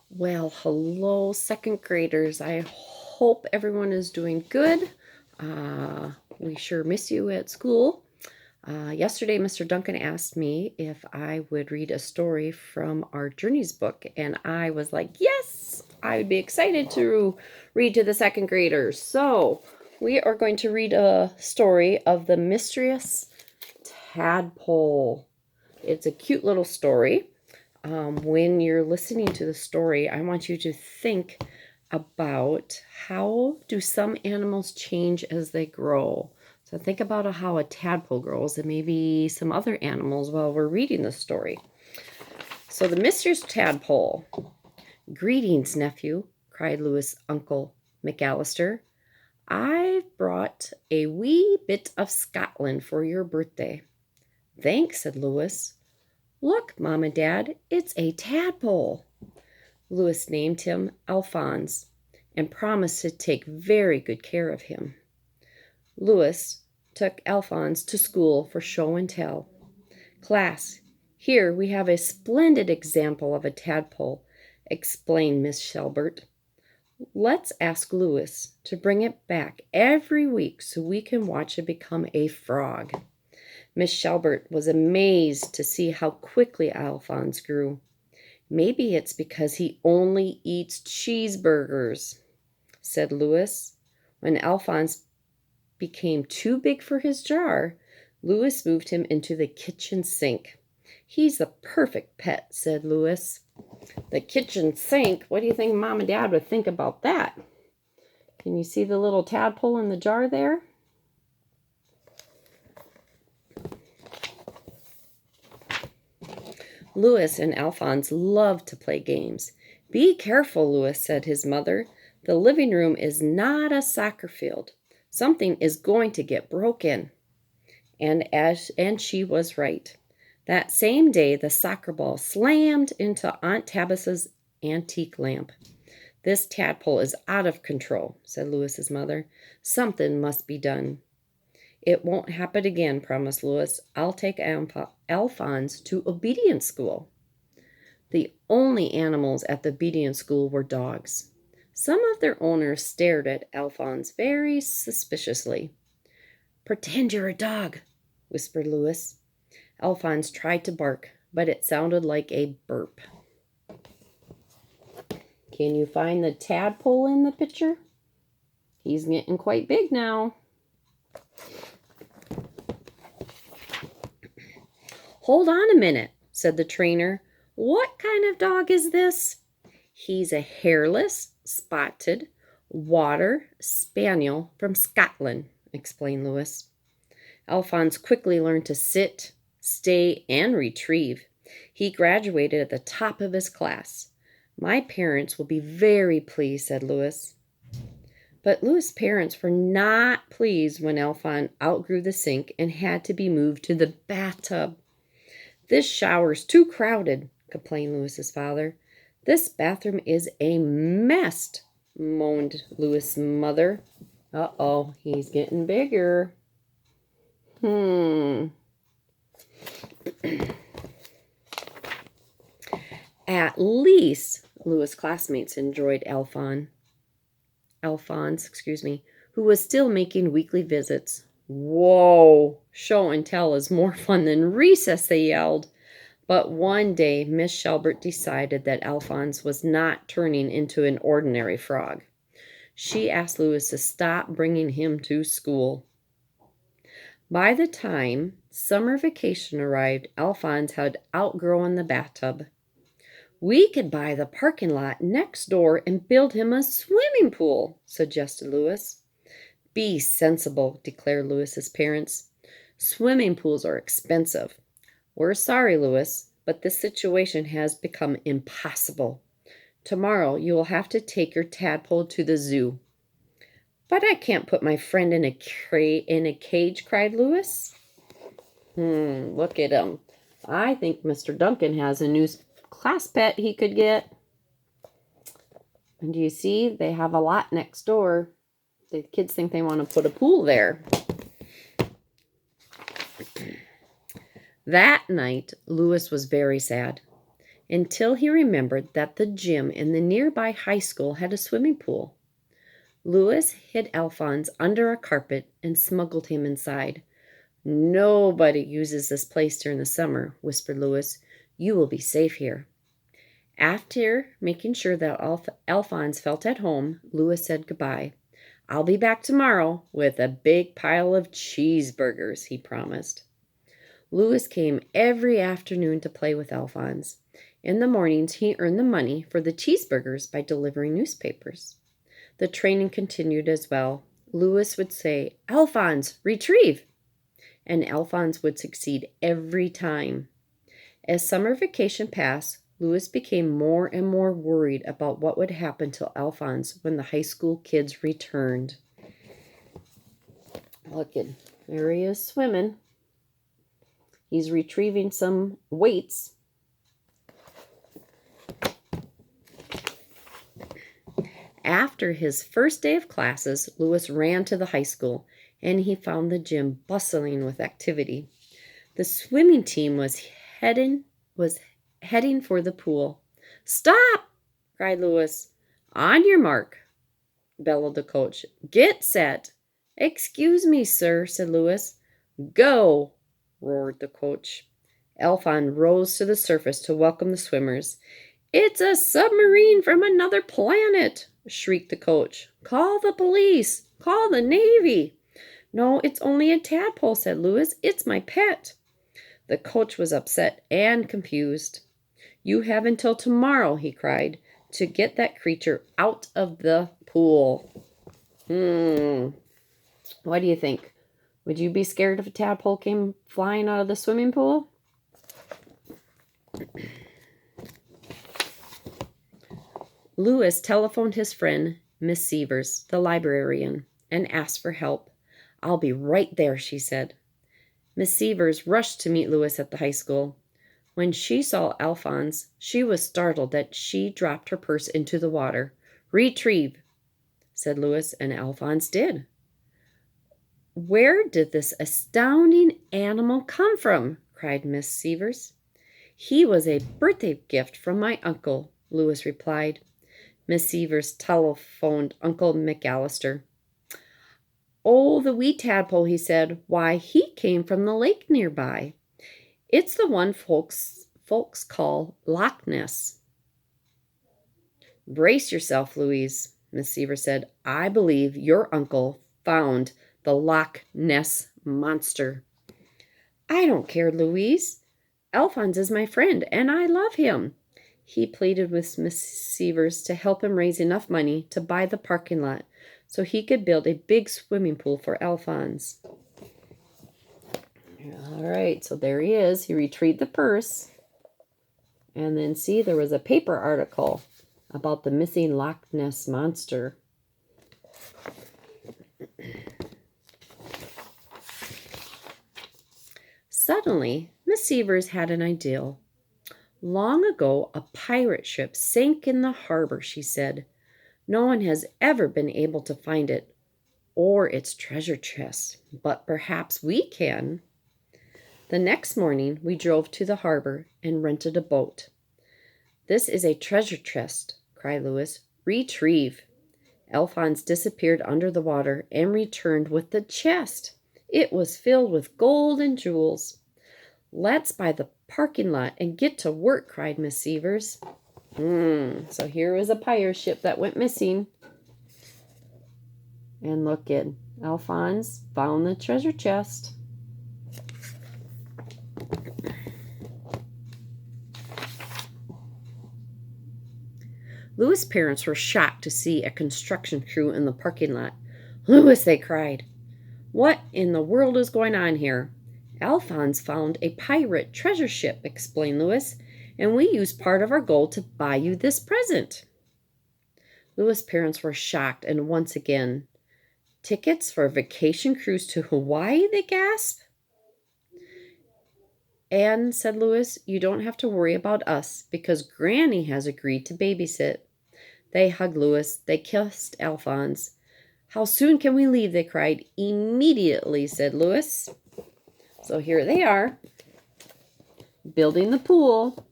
Well, hello, second graders. I hope everyone is doing good. We sure miss you at school. Yesterday, Mr. Duncan asked me if I would read a story from our Journeys book, and I was like, yes, I would be excited to read to the second graders. So, we are going to read a story of the Mysterious Tadpole. It's a cute little story. When you're listening to the story, I want you to think about how do some animals change as they grow. So think about how a tadpole grows and maybe some other animals while we're reading the story. So the Mysterious Tadpole. Greetings, nephew, cried Louis' uncle McAllister. I've brought a wee bit of Scotland for your birthday. Thanks, said Louis. Look, Mom and Dad, it's a tadpole. Louis named him Alphonse and promised to take very good care of him. Louis took Alphonse to school for show and tell. Class, here we have a splendid example of a tadpole, explained Miss Shelbert. Let's ask Louis to bring it back every week so we can watch it become a frog. Miss Shelbert was amazed to see how quickly Alphonse grew. Maybe it's because he only eats cheeseburgers, said Louis. When Alphonse became too big for his jar, Louis moved him into the kitchen sink. He's the perfect pet, said Louis. The kitchen sink? What do you think Mom and Dad would think about that? Can you see the little tadpole in the jar there? Louis and Alphonse loved to play games. Be careful, Louis, said his mother. The living room is not a soccer field. Something is going to get broken. And she was right. That same day, the soccer ball slammed into Aunt Tabitha's antique lamp. This tadpole is out of control, said Louis's mother. Something must be done. It won't happen again, promised Louis. I'll take Alphonse to obedience school. The only animals at the obedience school were dogs. Some of their owners stared at Alphonse very suspiciously. Pretend you're a dog, whispered Louis. Alphonse tried to bark, but it sounded like a burp. Can you find the tadpole in the picture? He's getting quite big now. Hold on a minute, said the trainer. What kind of dog is this? He's a hairless, spotted, water spaniel from Scotland, explained Louis. Alphonse quickly learned to sit, stay, and retrieve. He graduated at the top of his class. My parents will be very pleased, said Louis. But Louis' parents were not pleased when Alphonse outgrew the sink and had to be moved to the bathtub. This shower's too crowded, complained Louis's father. This bathroom is a mess, moaned Louis's mother. Uh-oh, he's getting bigger. At least Louis' classmates enjoyed Alphonse, who was still making weekly visits. Whoa, show and tell is more fun than recess, they yelled. But one day, Miss Shelbert decided that Alphonse was not turning into an ordinary frog. She asked Louis to stop bringing him to school. By the time summer vacation arrived, Alphonse had outgrown the bathtub. We could buy the parking lot next door and build him a swimming pool, suggested Louis. Be sensible, declared Louis's parents. Swimming pools are expensive. We're sorry, Louis, but this situation has become impossible. Tomorrow you will have to take your tadpole to the zoo. But I can't put my friend in a cage, cried Louis. Look at him. I think Mr. Duncan has a new class pet he could get. And do you see? They have a lot next door. The kids think they want to put a pool there. That night, Louis was very sad. until he remembered that the gym in the nearby high school had a swimming pool. Louis hid Alphonse under a carpet and smuggled him inside. "Nobody uses this place during the summer," whispered Louis. "You will be safe here." After making sure that Alphonse felt at home, Louis said goodbye. "I'll be back tomorrow with a big pile of cheeseburgers," he promised. Louis came every afternoon to play with Alphonse. In the mornings, he earned the money for the cheeseburgers by delivering newspapers. The training continued as well. Louis would say, "Alphonse, retrieve!" and Alphonse would succeed every time. As summer vacation passed, Louis became more and more worried about what would happen to Alphonse when the high school kids returned. Look, there he is swimming. He's retrieving some weights. After his first day of classes, Louis ran to the high school, and he found the gym bustling with activity. The swimming team was heading for the pool. "Stop!" cried Louis. "On your mark," bellowed the coach. "Get set." "Excuse me, sir," said Louis. "Go!" roared the coach. Alphonse rose to the surface to welcome the swimmers. "It's a submarine from another planet!" shrieked the coach. "Call the police! Call the Navy!" "No, it's only a tadpole," said Louis. "It's my pet." The coach was upset and confused. "You have until tomorrow," he cried, "to get that creature out of the pool." What do you think? Would you be scared if a tadpole came flying out of the swimming pool? Louis telephoned his friend, Miss Severs, the librarian, and asked for help. "I'll be right there," she said. Miss Severs rushed to meet Louis at the high school. When she saw Alphonse, she was startled that she dropped her purse into the water. "Retrieve," said Louis, and Alphonse did. "Where did this astounding animal come from?" cried Miss Severs. "He was a birthday gift from my uncle," Louis replied. Miss Severs telephoned Uncle McAllister. "Oh, the wee tadpole," he said. "Why, he came from the lake nearby. It's the one folks call Loch Ness." "Brace yourself, Louise," Miss Severs said. "I believe your uncle found the Loch Ness monster." "I don't care, Louise. Alphonse is my friend, and I love him." He pleaded with Miss Severs to help him raise enough money to buy the parking lot so he could build a big swimming pool for Alphonse. All right, so there he is. He retrieved the purse. And then see, there was a paper article about the missing Loch Ness monster. Suddenly, Miss Severs had an idea. "Long ago, a pirate ship sank in the harbor," she said. "No one has ever been able to find it or its treasure chest, but perhaps we can." The next morning, we drove to the harbor and rented a boat. "This is a treasure chest," cried Louis. "Retrieve." Alphonse disappeared under the water and returned with the chest. It was filled with gold and jewels. "Let's buy the parking lot and get to work," cried Miss Severs. So here was a pirate ship that went missing. And look at Alphonse found the treasure chest. Louis' parents were shocked to see a construction crew in the parking lot. "Louis," they cried, "what in the world is going on here?" "Alphonse found a pirate treasure ship," explained Louis, "and we used part of our gold to buy you this present." Louis' parents were shocked, and once again, "Tickets for a vacation cruise to Hawaii?" they gasped. "And," said Louis, "you don't have to worry about us because Granny has agreed to babysit." They hugged Louis. They kissed Alphonse. "How soon can we leave?" they cried. "Immediately," said Louis. So here they are, building the pool.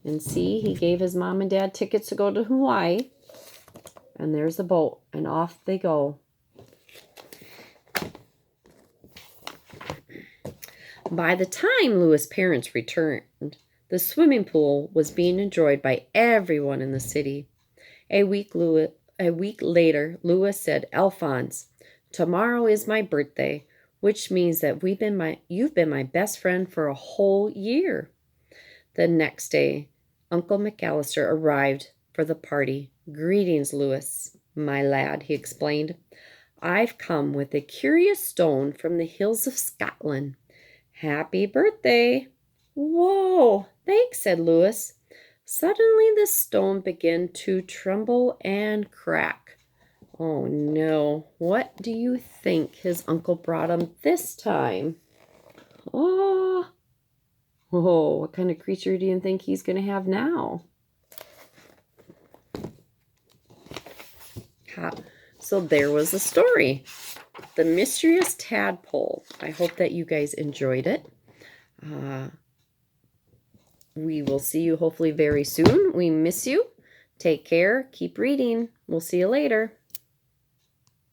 And see, he gave his mom and dad tickets to go to Hawaii. And there's the boat, and off they go. By the time Louis' parents returned, the swimming pool was being enjoyed by everyone in the city. A week later, Louis said, "Alphonse, tomorrow is my birthday, which means that you've been my best friend for a whole year." The next day, Uncle McAllister arrived for the party. "Greetings, Louis, my lad," he explained. "I've come with a curious stone from the hills of Scotland. Happy birthday." "Whoa, thanks," said Louis. Suddenly the stone began to tremble and crack. Oh no, what do you think his uncle brought him this time? Oh, what kind of creature do you think he's going to have now? So there was the story. The Mysterious Tadpole. I hope that you guys enjoyed it. We will see you hopefully very soon. We miss you. Take care. Keep reading. We'll see you later.